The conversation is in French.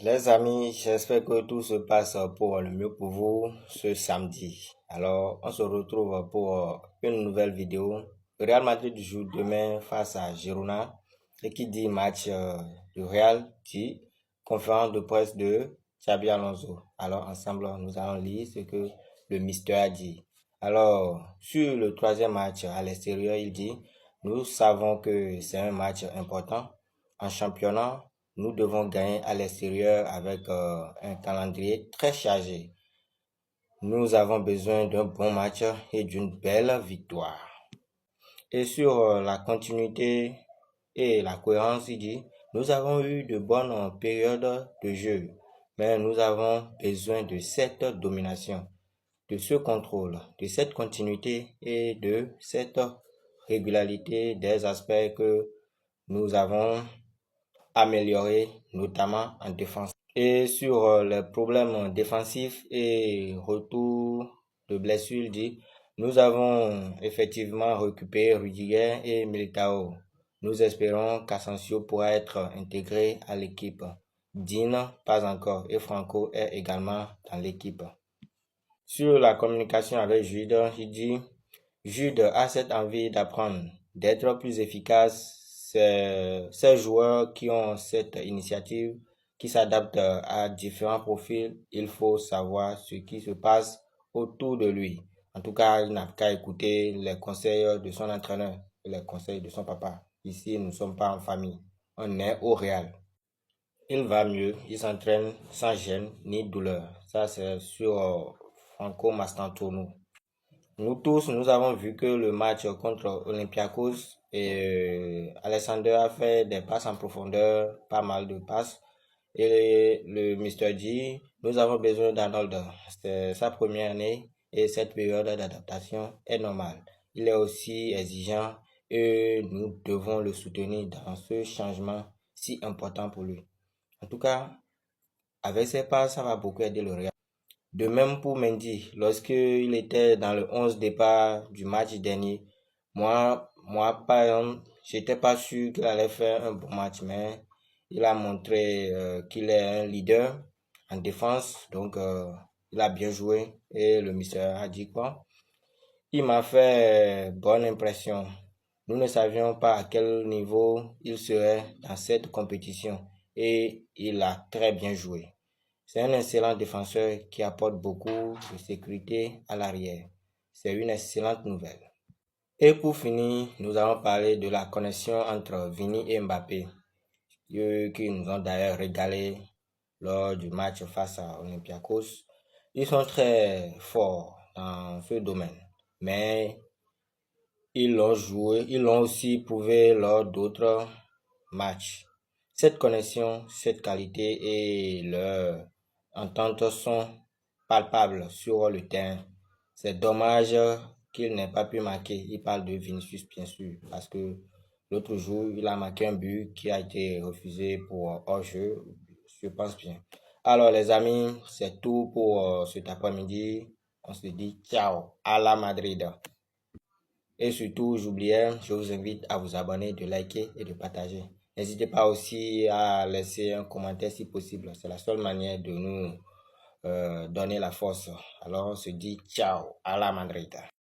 Les amis, j'espère que tout se passe pour le mieux pour vous ce samedi. Alors, on se retrouve pour une nouvelle vidéo. Le Real Madrid joue demain face à Girona. Et qui dit match du Real dit conférence de presse de Xabi Alonso. Alors, ensemble, nous allons lire ce que le Mister a dit. Alors, sur le troisième match à l'extérieur, il dit, nous savons que c'est un match important en championnat. Nous devons gagner à l'extérieur avec un calendrier très chargé. Nous avons besoin d'un bon match et d'une belle victoire. Et sur la continuité et la cohérence, il dit, nous avons eu de bonnes périodes de jeu, mais nous avons besoin de cette domination, de ce contrôle, de cette continuité et de cette régularité des aspects que nous avons améliorés, notamment en défense. Et sur les problèmes défensifs et retour de blessure, il dit, nous avons effectivement récupéré Rudiger et Militao. Nous espérons qu'Asensio pourra être intégré à l'équipe. Dean, pas encore, et Franco est également dans l'équipe. Sur la communication avec Jude, il dit, Jude a cette envie d'apprendre, d'être plus efficace. Ces joueurs qui ont cette initiative, qui s'adaptent à différents profils, il faut savoir ce qui se passe autour de lui. En tout cas, il n'a qu'à écouter les conseils de son entraîneur et les conseils de son papa. Ici, nous ne sommes pas en famille. On est au Real. Il va mieux, il s'entraîne sans gêne ni douleur. Ça, c'est sur Franco Mastantuono. Nous tous, nous avons vu que le match contre Olympiakos et Alexander a fait des passes en profondeur, pas mal de passes. Et le Mister G, nous avons besoin d'Arnold. C'est sa première année et cette période d'adaptation est normale. Il est aussi exigeant et nous devons le soutenir dans ce changement si important pour lui. En tout cas, avec ses passes, ça va beaucoup aider le Real. De même pour Mendy, lorsqu'il était dans le 11 départ du match dernier, par exemple, j'étais pas sûr qu'il allait faire un bon match, mais il a montré qu'il est un leader en défense, donc il a bien joué et le mister a dit quoi? Il m'a fait bonne impression. Nous ne savions pas à quel niveau il serait dans cette compétition et il a très bien joué. C'est un excellent défenseur qui apporte beaucoup de sécurité à l'arrière. C'est une excellente nouvelle. Et pour finir, nous allons parler de la connexion entre Vini et Mbappé, eux qui nous ont d'ailleurs régalé lors du match face à Olympiakos. Ils sont très forts dans ce domaine, mais ils l'ont aussi prouvé lors d'autres matchs. Cette connexion, cette qualité et leur entente sont palpables sur le terrain. C'est dommage qu'il n'ait pas pu marquer. Il parle de Vinicius, bien sûr, parce que l'autre jour, il a marqué un but qui a été refusé pour hors-jeu, je pense bien. Alors, les amis, c'est tout pour cet après-midi. On se dit ciao à la Madrid. Et surtout, j'oubliais, je vous invite à vous abonner, de liker et de partager. N'hésitez pas aussi à laisser un commentaire si possible. C'est la seule manière de nous donner la force. Alors, on se dit ciao à la Madrid.